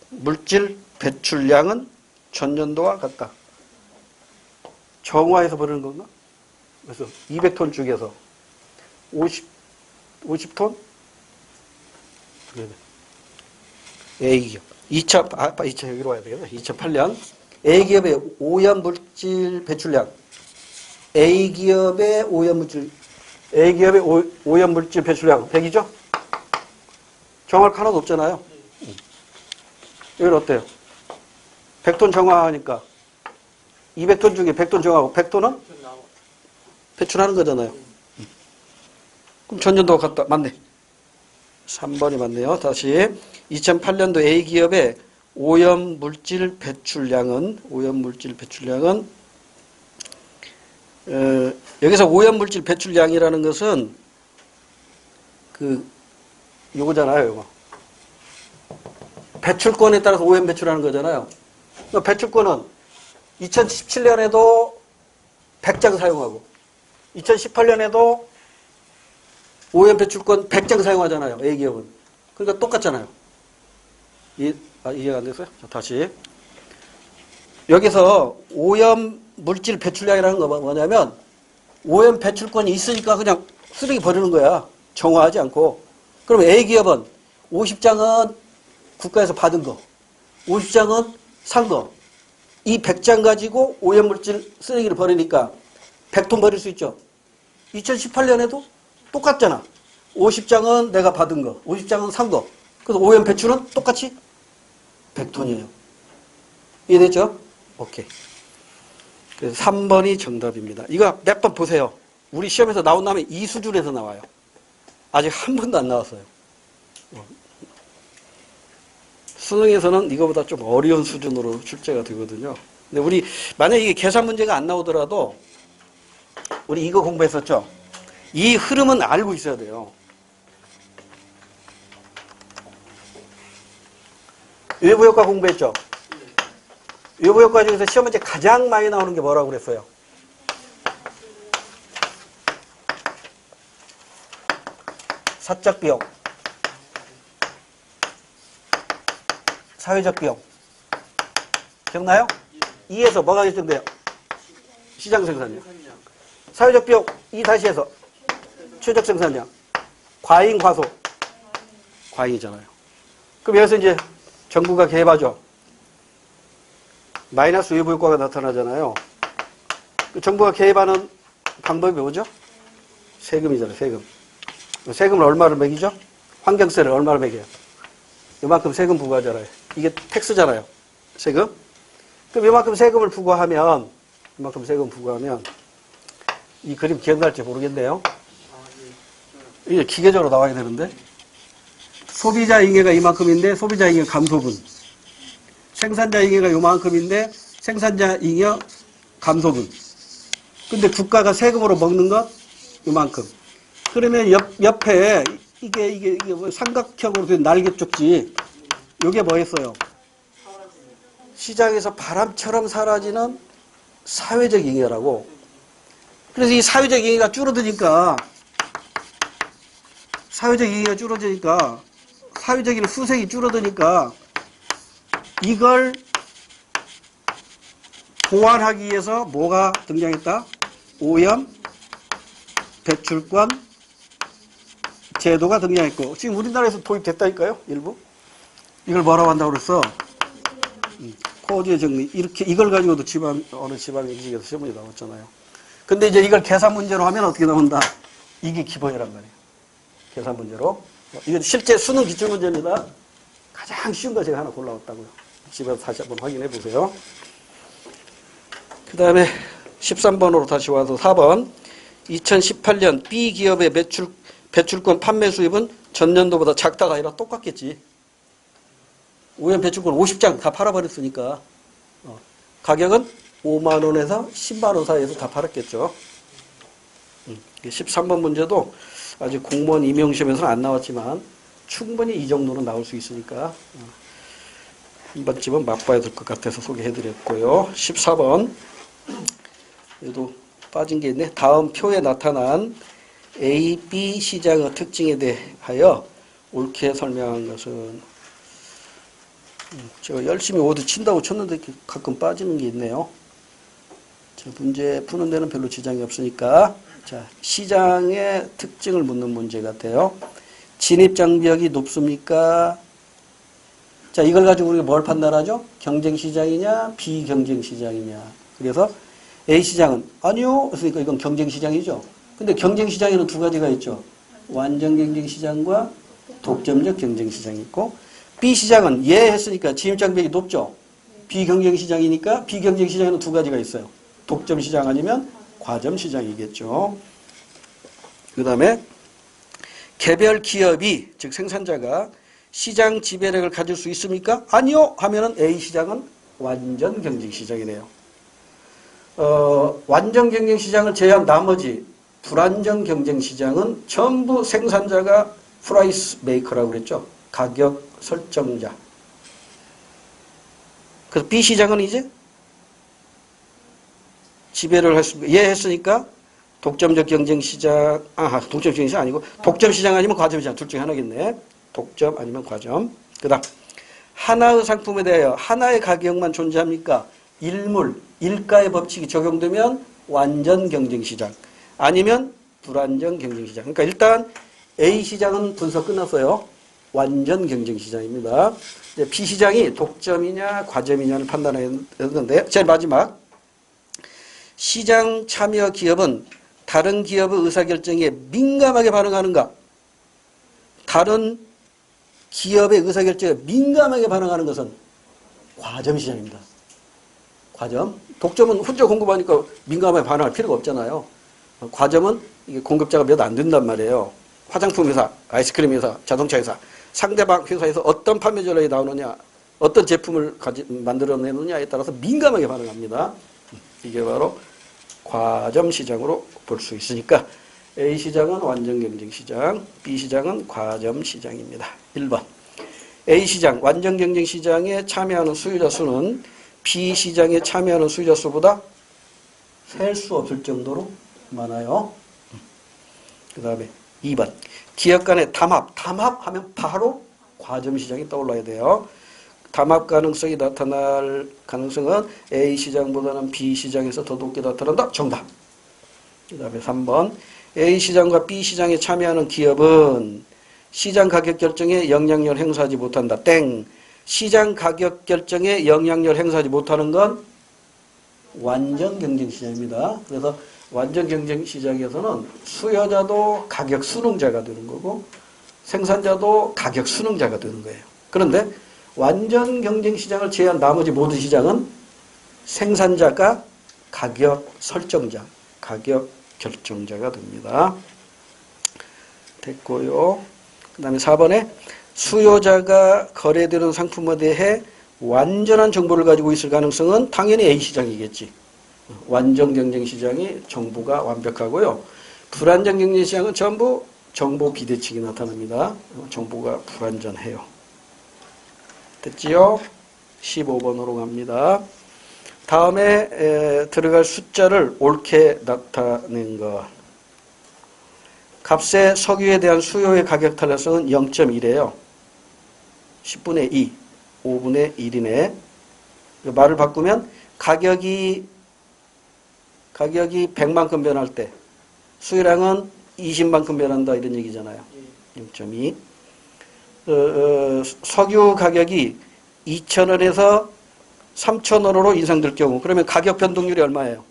물질 배출량은 전년도와 같다. 정화해서 버리는 건가? 그래서 200톤 중에서 50톤? A기업. 2차 여기로 와야 되겠네. 2008년 A기업의 오염물질 배출량. A기업의 오염물질 배출량 100이죠? 정화할 거 하나도 없잖아요. 여기는 어때요? 100톤 정화하니까 200톤 중에 100톤 정화하고 100톤은 배출하는 거잖아요. 그럼 전년도가 같다. 맞네. 3번이 맞네요. 다시 2008년도 A기업의 오염물질 배출량은 여기서 오염물질 배출량이라는 것은 요거잖아요. 요거. 배출권에 따라서 오염 배출하는 거잖아요. 배출권은 2017년에도 100장 사용하고 2018년에도 오염 배출권 100장 사용하잖아요. A기업은. 그러니까 똑같잖아요. 이해가 안 됐어요? 자, 다시. 여기서 오염 물질 배출량이라는 거 뭐냐면 오염 배출권이 있으니까 그냥 쓰레기 버리는 거야. 정화하지 않고. 그럼 A기업은 50장은 국가에서 받은 거, 50장은 산 거. 이 100장 가지고 오염물질 쓰레기를 버리니까 100톤 버릴 수 있죠. 2018년에도 똑같잖아. 50장은 내가 받은 거, 50장은 산 거. 그래서 오염 배출은 똑같이 100톤이에요. 이해됐죠? 오케이. 그래서 3번이 정답입니다. 이거 몇 번 보세요. 우리 시험에서 나온 다음에 이 수준에서 나와요. 아직 한 번도 안 나왔어요. 수능에서는 이거보다 좀 어려운 수준으로 출제가 되거든요. 근데 우리 만약에 이게 계산 문제가 안 나오더라도 우리 이거 공부했었죠? 이 흐름은 알고 있어야 돼요. 외부효과 공부했죠? 외부효과 중에서 시험 문제 가장 많이 나오는 게 뭐라고 그랬어요? 사적 비용, 사회적 비용. 기억나요? 2에서 뭐가 결정돼요? 시장 생산량. 사회적 비용 2 다시 해서 최적 생산량. 과잉 과소. 과잉이잖아요. 그럼 여기서 이제 정부가 개입하죠. 마이너스 외부 효과가 나타나잖아요. 그 정부가 개입하는 방법이 뭐죠? 세금이잖아요. 세금. 세금을 얼마를 매기죠? 환경세를 얼마를 매겨요? 이만큼 세금 부과하잖아요. 이게 텍스잖아요. 세금. 그럼 이만큼 세금을 부과하면 이 그림 기억날지 모르겠네요. 이게 기계적으로 나와야 되는데 소비자 잉여가 이만큼인데 소비자 잉여 감소분, 생산자 잉여가 이만큼인데 생산자 잉여 감소분. 근데 국가가 세금으로 먹는 것 이만큼. 그러면 옆에 이게 뭐 삼각형으로 된 날개 쪽지 이게 뭐였어요? 시장에서 바람처럼 사라지는 사회적 잉여라고. 그래서 이 사회적 이익이 줄어드니까 사회적인 수색이 줄어드니까 이걸 보완하기 위해서 뭐가 등장했다? 오염 배출권 제도가 등장했고, 지금 우리나라에서 도입됐다니까요, 일부. 이걸 뭐라고 한다고 그랬어? 코어지의 정리. 이렇게, 이걸 가지고도 어느 지방 임직에서 시험이 나왔잖아요. 근데 이제 이걸 계산 문제로 하면 어떻게 나온다? 이게 기본이란 말이에요. 계산 문제로. 이건 실제 수능 기출 문제입니다. 가장 쉬운 거 제가 하나 골라왔다고요. 집에서 다시 한번 확인해 보세요. 그 다음에 13번으로 다시 와서 4번. 2018년 B 기업의 배출권 판매 수입은 전년도보다 작다가 아니라 똑같겠지. 오염 배출권 50장 다 팔아버렸으니까. 가격은 5만 원에서 10만 원 사이에서 다 팔았겠죠. 13번 문제도 아직 공무원 임용시험에서는 안 나왔지만 충분히 이 정도는 나올 수 있으니까 한 번쯤은 맛봐야 될 것 같아서 소개해드렸고요. 14번. 얘도 빠진 게 있네. 다음 표에 나타난 A, B 시장의 특징에 대하여 옳게 설명한 것은, 제가 열심히 오드 친다고 쳤는데 가끔 빠지는 게 있네요. 자, 문제 푸는 데는 별로 지장이 없으니까. 자, 시장의 특징을 묻는 문제 같아요. 진입장벽이 높습니까? 자, 이걸 가지고 우리가 뭘 판단하죠? 경쟁시장이냐, 비경쟁시장이냐. 그래서 A시장은 아니요. 그러니까 이건 경쟁시장이죠. 근데 경쟁시장에는 두 가지가 있죠. 완전 경쟁시장과 독점적 경쟁시장이 있고, B시장은 예 했으니까 진입장벽이 높죠. 비경쟁시장이니까 비경쟁시장에는 두 가지가 있어요. 독점시장 아니면 과점시장이겠죠. 그 다음에 개별 기업이, 즉 생산자가 시장 지배력을 가질 수 있습니까? 아니요 하면은 A시장은 완전 경쟁시장이네요. 완전 경쟁시장을 제외한 나머지 불안정 경쟁시장은 전부 생산자가 프라이스 메이커라고 그랬죠. 가격 설정자. 그래서 B시장은 이제 지배를 할 수, 예 했으니까 독점적 경쟁시장, 독점 경쟁시장 아니고 독점시장 아니면 과점시장 둘 중에 하나겠네. 독점 아니면 과점. 그 다음 하나의 상품에 대하여 하나의 가격만 존재합니까? 일가의 법칙이 적용되면 완전 경쟁시장 아니면 불안정 경쟁시장. 그러니까 일단 A시장은 분석 끝났어요. 완전 경쟁시장입니다. B시장이 독점이냐 과점이냐를 판단했는데, 제일 마지막 시장 참여 기업은 다른 기업의 의사결정에 민감하게 반응하는가? 다른 기업의 의사결정에 민감하게 반응하는 것은 과점시장입니다. 과점. 독점은 혼자 공급하니까 민감하게 반응할 필요가 없잖아요. 과점은 이게 공급자가 몇 안 된단 말이에요. 화장품 회사, 아이스크림 회사, 자동차 회사. 상대방 회사에서 어떤 판매 전략이 나오느냐, 어떤 제품을 만들어내느냐에 따라서 민감하게 반응합니다. 이게 바로 과점시장으로 볼 수 있으니까 A시장은 완전 경쟁시장, B시장은 과점시장입니다. 1번. A시장, 완전 경쟁시장에 참여하는 수요자 수는 B시장에 참여하는 수요자 수보다 셀 수 없을 정도로 많아요. 그 다음에 2번. 기업 간의 담합하면 바로 과점시장이 떠올라야 돼요. 담합 가능성이 나타날 가능성은 A시장보다는 B시장에서 더 높게 나타난다. 정답. 그 다음에 3번. A시장과 B시장에 참여하는 기업은 시장 가격 결정에 영향력을 행사하지 못한다. 땡. 시장 가격 결정에 영향력을 행사하지 못하는 건 완전 경쟁시장입니다. 그래서 완전 경쟁시장에서는 수요자도 가격 수능자가 되는 거고 생산자도 가격 수능자가 되는 거예요. 그런데 완전 경쟁시장을 제외한 나머지 모든 시장은 생산자가 가격 설정자, 가격 결정자가 됩니다. 됐고요. 그 다음에 4번에 수요자가 거래되는 상품에 대해 완전한 정보를 가지고 있을 가능성은 당연히 A시장이겠지. 완전 경쟁시장이 정보가 완벽하고요. 불안전 경쟁시장은 전부 정보 비대칭이 나타납니다. 정보가 불완전해요. 됐지요? 15번으로 갑니다. 다음에 들어갈 숫자를 옳게 나타낸 것. 값의 석유에 대한 수요의 가격 탄력성은 0.1이에요. 10분의 2, 5분의 1이네. 말을 바꾸면 가격이 100만큼 변할 때 수요량은 20만큼 변한다 이런 얘기잖아요. 0.2. 석유 가격이 2,000원에서 3,000원으로 인상될 경우 그러면 가격 변동률이 얼마예요?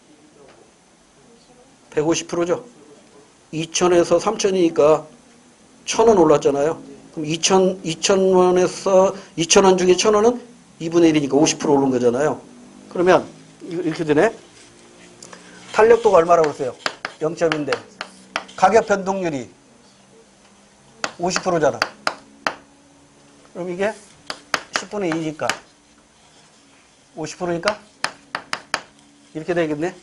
150%죠. 2,000원에서 3,000원이니까 1,000원 올랐잖아요. 그럼 2,000원에서 2,000원 중에 1,000원은 2분의 1이니까 50% 오른 거잖아요. 그러면 이렇게 되네. 탄력도가 얼마라고 했어요? 0.인데 가격 변동률이 50%잖아. 그럼 이게 10분의 2니까 50%니까 이렇게 되겠네.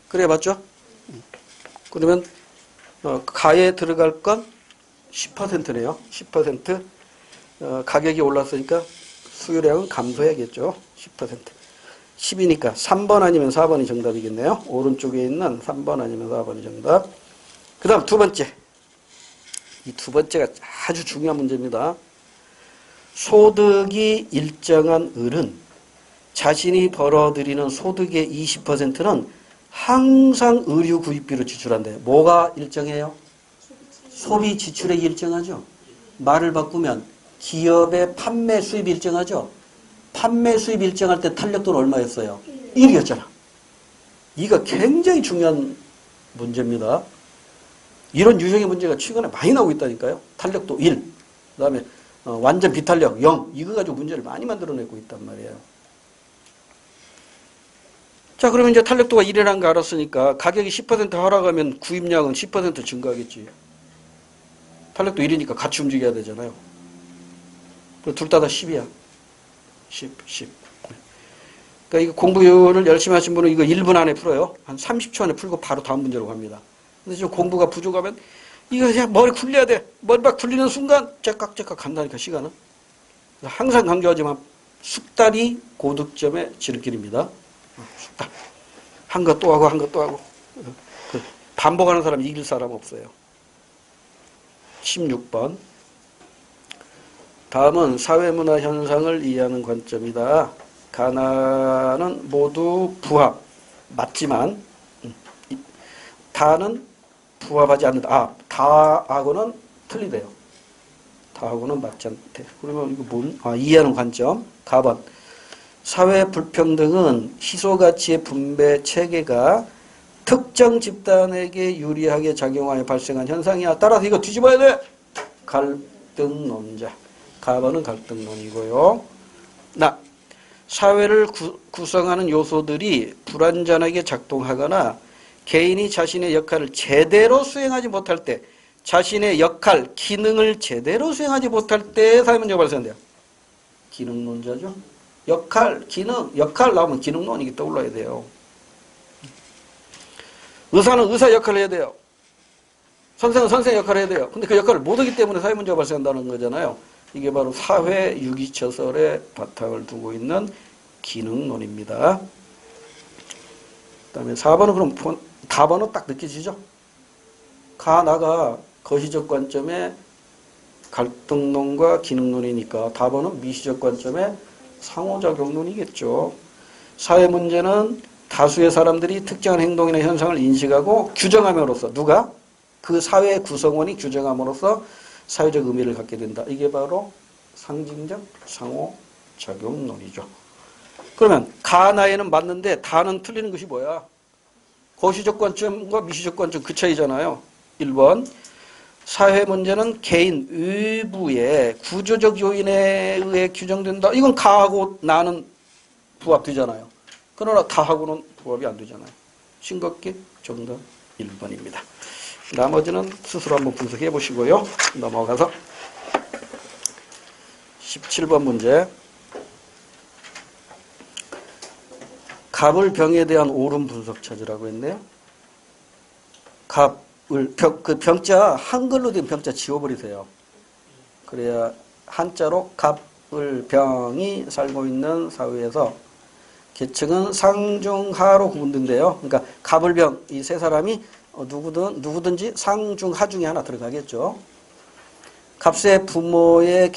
그래 맞죠? 그러면 가에 들어갈 건 10%네요. 10%. 가격이 올랐으니까 수요량은 감소해야겠죠. 10%. 10이니까 3번 아니면 4번이 정답이겠네요. 오른쪽에 있는 3번 아니면 4번이 정답. 그 다음 두 번째. 이 두 번째가 아주 중요한 문제입니다. 소득이 일정한 을은 자신이 벌어들이는 소득의 20%는 항상 의류 구입비로 지출한대요. 뭐가 일정해요? 소비 지출액이 일정하죠. 말을 바꾸면 기업의 판매 수입이 일정하죠. 판매 수입 일정할 때 탄력도는 얼마였어요? 1이었잖아. 이거 굉장히 중요한 문제입니다. 이런 유형의 문제가 최근에 많이 나오고 있다니까요. 탄력도 1, 그 다음에 완전 비탄력 0, 이거 가지고 문제를 많이 만들어내고 있단 말이에요. 자, 그러면 이제 탄력도가 1이라는 거 알았으니까 가격이 10% 하락하면 구입량은 10% 증가하겠지. 탄력도 1이니까 같이 움직여야 되잖아요. 둘 다 10이야. 10. 그러니까 이거 공부를 열심히 하신 분은 이거 1분 안에 풀어요. 한 30초 안에 풀고 바로 다음 문제로 갑니다. 근데 좀 공부가 부족하면 이거 그냥 머리 굴려야 돼. 머리 막 굴리는 순간 째깍째깍 간다니까 시간은. 항상 강조하지만 숙달이 고득점의 지름길입니다. 숙달. 한 것 또 하고 한 것 또 하고. 반복하는 사람이 이길 사람 없어요. 16번. 다음은 사회문화 현상을 이해하는 관점이다. 가나는 모두 부합. 맞지만 다는 부합하지 않는다. 다하고는 틀리대요. 다하고는 맞지 않대. 그러면 이거 뭔? 이해하는 관점. 4번. 사회 불평등은 희소가치의 분배 체계가 특정 집단에게 유리하게 작용하여 발생한 현상이야. 따라서 이거 뒤집어야 돼. 갈등론자. 4번은 갈등론이고요. 사회를 구성하는 요소들이 불완전하게 작동하거나 개인이 자신의 역할을 제대로 수행하지 못할 때, 자신의 역할, 기능을 제대로 수행하지 못할 때 사회문제가 발생한대요. 기능론자죠. 역할, 기능, 역할 나오면 기능론이 떠올라야 돼요. 의사는 의사 역할을 해야 돼요. 선생은 선생 역할을 해야 돼요. 근데 그 역할을 못하기 때문에 사회문제가 발생한다는 거잖아요. 이게 바로 사회 유기처설의 바탕을 두고 있는 기능론입니다. 그 다음에 4번은 그럼 답번은 딱 느껴지죠? 가나가 거시적 관점의 갈등론과 기능론이니까 답번은 미시적 관점의 상호작용론이겠죠. 사회 문제는 다수의 사람들이 특정한 행동이나 현상을 인식하고 규정함으로써 누가? 그 사회 구성원이 규정함으로써 사회적 의미를 갖게 된다. 이게 바로 상징적 상호작용론이죠. 그러면 가나에는 맞는데 다는 틀리는 것이 뭐야? 거시적 관점과 미시적 관점 그 차이잖아요. 1번 사회 문제는 개인 외부의 구조적 요인에 의해 규정된다. 이건 가하고 나는 부합되잖아요. 그러나 다하고는 부합이 안 되잖아요. 싱겁게 정답 1번입니다. 나머지는 스스로 한번 분석해 보시고요. 넘어가서 17번 문제. 갑을 병에 대한 옳은 분석 찾으라고 했네요. 갑을 그 병자 한글로 된 병자 지워버리세요. 그래야 한자로 갑을 병이 살고 있는 사회에서 계층은 상중하로 구분된대요. 그러니까 갑을병 이 세 사람이 누구든지 상중하 중에 하나 들어가겠죠. 값은 부모의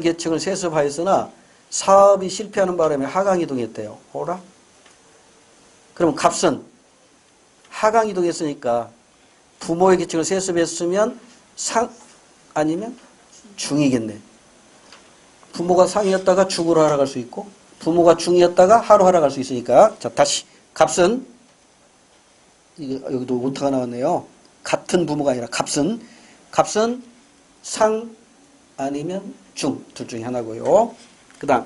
계층을 세습하였으나 사업이 실패하는 바람에 하강이동했대요. 오라? 그럼 값은 하강이동했으니까 부모의 계층을 세습했으면 상 아니면 중이겠네. 부모가 상이었다가 중으로 하락할 수 있고 부모가 중이었다가 하로 하락할 수 있으니까 자 다시 값은 여기도 오타가 나왔네요. 같은 부모가 아니라 값은 상 아니면 중 둘 중에 하나고요. 그 다음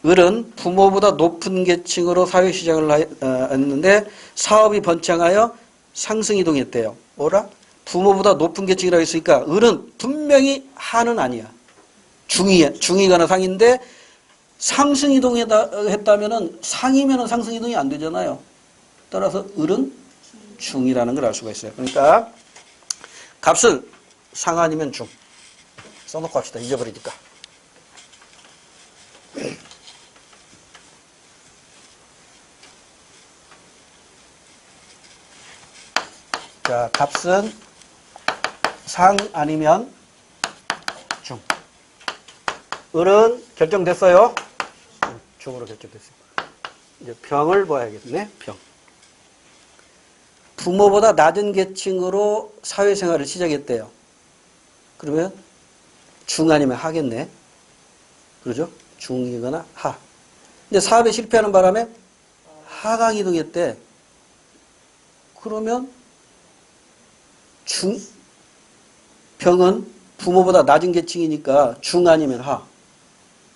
을은 부모보다 높은 계층으로 사회시장을 했는데 사업이 번창하여 상승이동했대요. 뭐라? 부모보다 높은 계층이라고 했으니까 을은 분명히 하는 아니야. 중이거나 상인데 상승이동했다면은 상이면은 상승이동이 안 되잖아요. 따라서 을은 중이라는 걸 알 수가 있어요. 그러니까 값을 상 아니면 중 써놓고 합시다. 잊어버리니까. 자, 값은 상 아니면 중. 을은 결정됐어요. 중으로 결정됐어요. 이제 병을 봐야겠네. 병. 부모보다 낮은 계층으로 사회생활을 시작했대요. 그러면 중 아니면 하겠네. 그러죠? 중이거나 하. 근데 사업에 실패하는 바람에 하강이동했대. 그러면 병은 부모보다 낮은 계층이니까 중 아니면 하.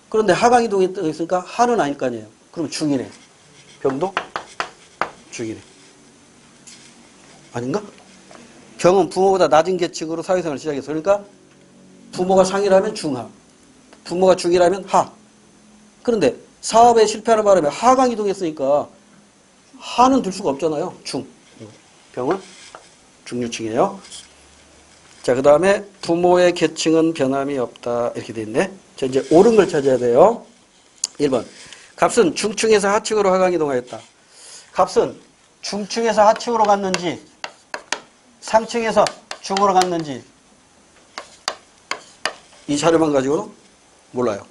그런데 하강이동했으니까 하는 아닐 거 아니에요. 그럼 중이네. 병도 중이네. 아닌가? 병은 부모보다 낮은 계층으로 사회생활을 시작했어. 그러니까 부모가 상이라면 중하, 부모가 중이라면 하. 그런데 사업에 실패하는 바람에 하강이동했으니까 하는 들 수가 없잖아요. 중. 병은 중류층이에요. 자, 그 다음에 부모의 계층은 변함이 없다. 이렇게 돼 있네. 자, 이제 옳은 걸 찾아야 돼요. 1번. 값은 중층에서 하층으로 하강이동하였다. 값은 중층에서 하층으로 갔는지 상층에서 중으로 갔는지 이 자료만 가지고는 몰라요.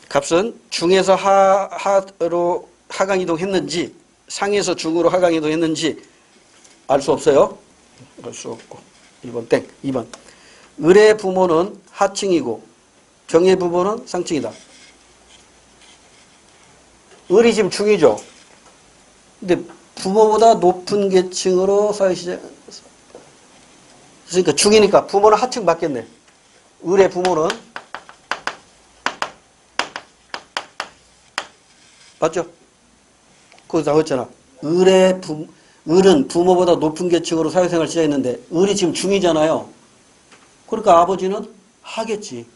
값은 중에서 하로 하강이동했는지 상에서 중으로 하강이동했는지 알 수 없어요. 알 수 없고 1번 땡. 2번 을의 부모는 하층이고 병의 부모는 상층이다. 을이 지금 중이죠. 근데 부모보다 높은 계층으로 사회시장 그러니까 중이니까 부모는 하층 받겠네. 을의 부모는 맞죠? 거기서 나왔잖아. 을은 부모보다 높은 계층으로 사회생활을 시작했는데 을이 지금 중이잖아요. 그러니까 아버지는 하겠지.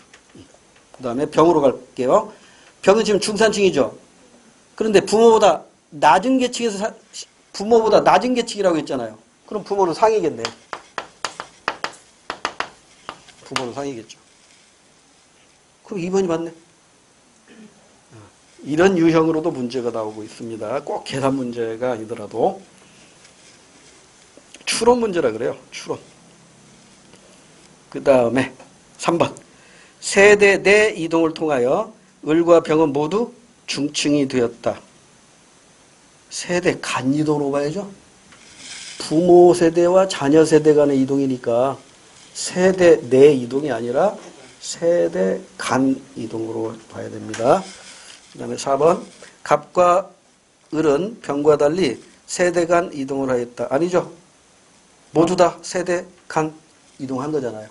그 다음에 병으로 갈게요. 병은 지금 중산층이죠. 그런데 부모보다 낮은 계층이라고 했잖아요. 그럼 부모는 상이겠네. 부모는 상이겠죠. 그럼 2번이 맞네. 이런 유형으로도 문제가 나오고 있습니다. 꼭 계산 문제가 아니더라도 추론 문제라 그래요. 추론. 그 다음에 3번. 세대 내 이동을 통하여 을과 병은 모두 중층이 되었다. 세대 간 이동으로 봐야죠. 부모 세대와 자녀 세대 간의 이동이니까 세대 내 이동이 아니라 세대 간 이동으로 봐야 됩니다. 그 다음에 4번. 갑과 을은 병과 달리 세대 간 이동을 하였다. 아니죠. 모두 다 세대 간 이동한 거잖아요.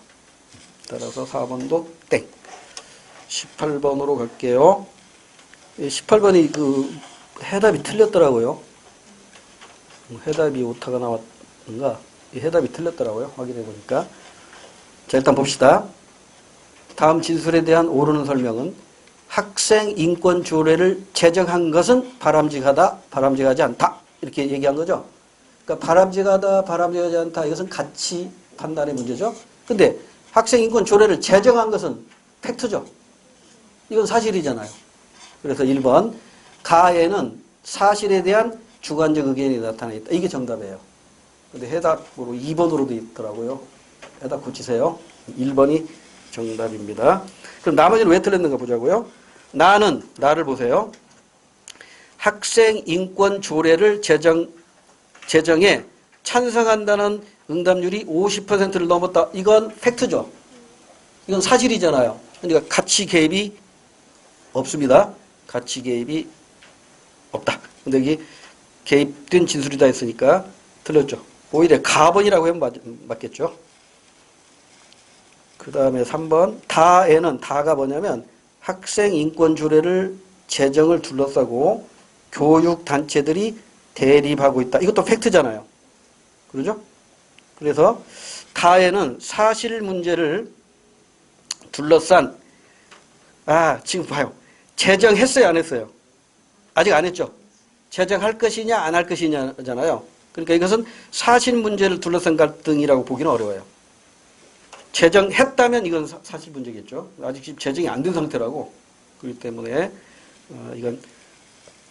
따라서 4번도 땡. 18번으로 갈게요. 18번이 그 해답이 틀렸더라고요. 해답이 오타가 나왔는가? 이 해답이 틀렸더라고요. 확인해 보니까. 자, 일단 봅시다. 다음 진술에 대한 옳은 설명은 학생 인권 조례를 제정한 것은 바람직하다, 바람직하지 않다. 이렇게 얘기한 거죠. 그러니까 바람직하다, 바람직하지 않다. 이것은 가치 판단의 문제죠. 근데 학생 인권 조례를 제정한 것은 팩트죠. 이건 사실이잖아요. 그래서 1번 가에는 사실에 대한 주관적 의견이 나타나 있다. 이게 정답이에요. 근데 해답으로 2번으로 되어 있더라고요. 해답 고치세요. 1번이 정답입니다. 그럼 나머지는 왜 틀렸는가 보자고요. 나를 보세요. 학생 인권 조례를 제정에 찬성한다는 응답률이 50%를 넘었다. 이건 팩트죠. 이건 사실이잖아요. 그러니까 가치 개입이 없습니다. 가치 개입이 없다. 근데 여기 개입된 진술이다 했으니까 틀렸죠. 오히려 가번이라고 하면 맞겠죠. 그 다음에 3번 다에는 다가 뭐냐면 학생 인권 조례를 제정을 둘러싸고 교육단체들이 대립하고 있다. 이것도 팩트잖아요. 그러죠? 그래서 다에는 사실 문제를 둘러싼 지금 봐요. 제정했어요, 안 했어요? 아직 안 했죠? 제정할 것이냐 안 할 것이냐잖아요. 그러니까 이것은 사실 문제를 둘러싼 갈등이라고 보기는 어려워요. 제정했다면 이건 사실 문제겠죠. 아직 지금 제정이 안 된 상태라고. 그렇기 때문에 이건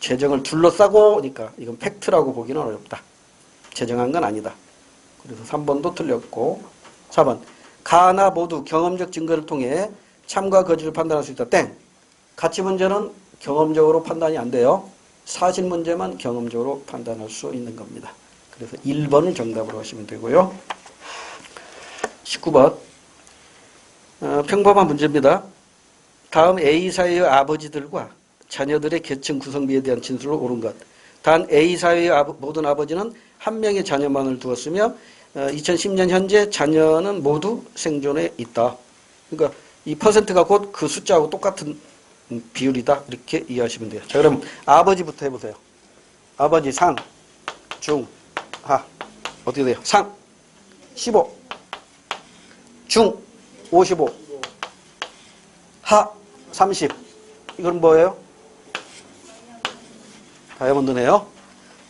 제정을 둘러싸고니까 이건 팩트라고 보기는 어렵다. 제정한 건 아니다. 그래서 3번도 틀렸고 4번 가나 모두 경험적 증거를 통해 참과 거짓을 판단할 수 있다. 땡. 가치 문제는 경험적으로 판단이 안 돼요. 사실 문제만 경험적으로 판단할 수 있는 겁니다. 그래서 1번을 정답으로 하시면 되고요. 19번 평범한 문제입니다. 다음 A사회의 아버지들과 자녀들의 계층 구성비에 대한 진술로 옳은 것. 단 A사회의 모든 아버지는 한 명의 자녀만을 두었으며 2010년 현재 자녀는 모두 생존해 있다. 그러니까 이 퍼센트가 곧 그 숫자하고 똑같은 비율이다. 이렇게 이해하시면 돼요. 자, 그럼 아버지부터 해보세요. 아버지 상, 중, 하. 어떻게 돼요? 상 15, 중 55, 하 30. 이건 뭐예요? 다이아몬드네요.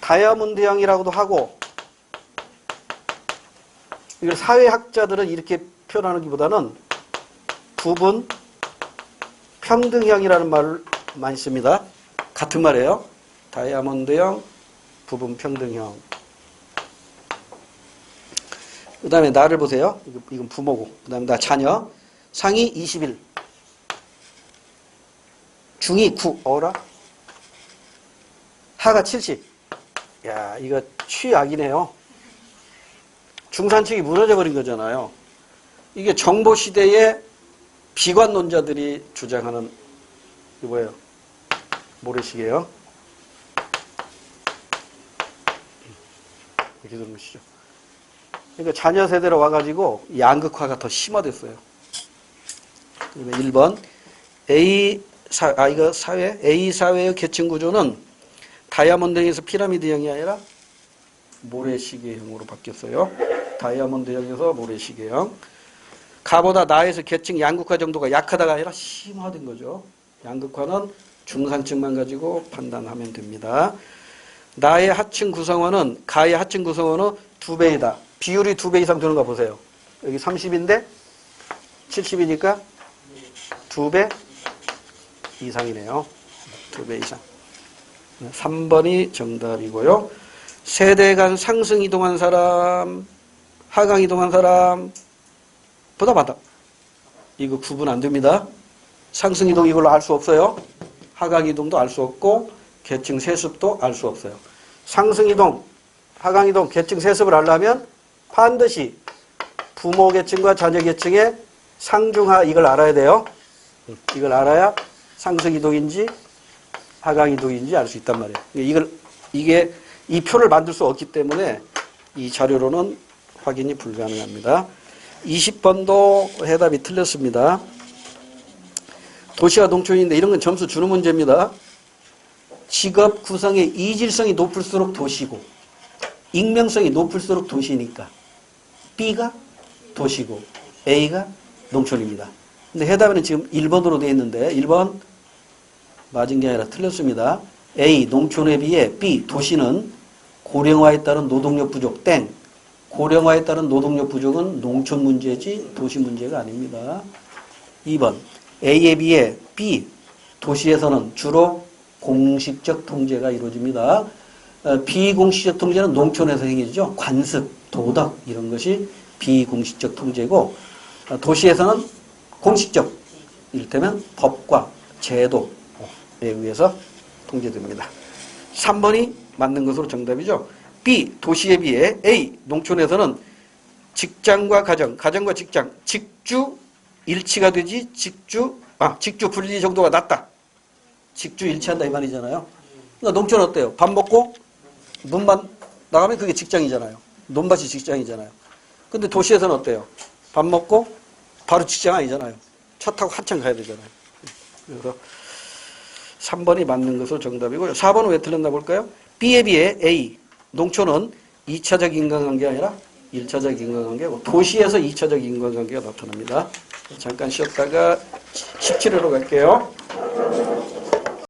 다이아몬드형이라고도 하고 이걸 사회학자들은 이렇게 표현하기보다는 부분 평등형이라는 말을 많이 씁니다. 같은 말이에요. 다이아몬드형, 부분 평등형. 그 다음에 나를 보세요. 이건 부모고. 그 다음에 나 자녀. 상이 21. 중이 9. 어라? 하가 70. 야, 이거 취약이네요. 중산층이 무너져 버린 거잖아요. 이게 정보 시대에 비관론자들이 주장하는 이거 뭐예요? 모래시계요. 이렇게 들으시죠. 그러니까 자녀 세대로 와가지고 양극화가 더 심화됐어요. 그러면 1번 이거 사회 A 사회의 계층 구조는 다이아몬드형에서 피라미드형이 아니라 모래시계형으로 바뀌었어요. 다이아몬드형에서 모래시계형. 가보다 나에서 계층 양극화 정도가 약하다가 아니라 심화된 거죠. 양극화는 중산층만 가지고 판단하면 됩니다. 나의 하층 구성원은 가의 하층 구성원은 2배이다. 비율이 2배 이상 되는 거 보세요. 여기 30인데 70이니까 2배 이상이네요. 2배 이상. 3번이 정답이고요. 세대 간 상승 이동한 사람, 하강 이동한 사람 보다 많다. 이거 구분 안 됩니다. 상승 이동 이걸로 알 수 없어요. 하강 이동도 알 수 없고 계층 세습도 알 수 없어요. 상승 이동, 하강 이동, 계층 세습을 하려면 반드시 부모 계층과 자녀 계층의 상중하 이걸 알아야 돼요. 이걸 알아야 상승 이동인지 하강 이동인지 알 수 있단 말이에요. 이게 이 표를 만들 수 없기 때문에 이 자료로는 확인이 불가능합니다. 20번도 해답이 틀렸습니다. 도시와 농촌인데 이런 건 점수 주는 문제입니다. 직업 구성의 이질성이 높을수록 도시고 익명성이 높을수록 도시니까 B가 도시고 A가 농촌입니다. 근데 해답에는 지금 1번으로 되어 있는데 1번 맞은 게 아니라 틀렸습니다. A 농촌에 비해 B 도시는 고령화에 따른 노동력 부족 땡. 고령화에 따른 노동력 부족은 농촌 문제지 도시 문제가 아닙니다. 2번 A에 비해 B 도시에서는 주로 공식적 통제가 이루어집니다. 비공식적 통제는 농촌에서 행해지죠. 관습, 도덕 이런 것이 비공식적 통제고 도시에서는 공식적, 이를테면 법과 제도에 의해서 통제됩니다. 3번이 맞는 것으로 정답이죠. B. 도시에 비해 A. 농촌에서는 직장과 가정, 가정과 직장, 직주 일치가 되지 직주 분리 정도가 낮다. 직주 일치한다 이 말이잖아요. 그러니까 농촌 어때요? 밥 먹고 논밭 나가면 그게 직장이잖아요. 논밭이 직장이잖아요. 근데 도시에서는 어때요? 밥 먹고 바로 직장 아니잖아요. 차 타고 한참 가야 되잖아요. 그래서 3번이 맞는 것으로 정답이고요. 4번은 왜 틀렸나 볼까요? B에 비해 A. 농촌은 2차적 인간관계가 아니라 1차적 인간관계고 도시에서 2차적 인간관계가 나타납니다. 잠깐 쉬었다가 17회로 갈게요.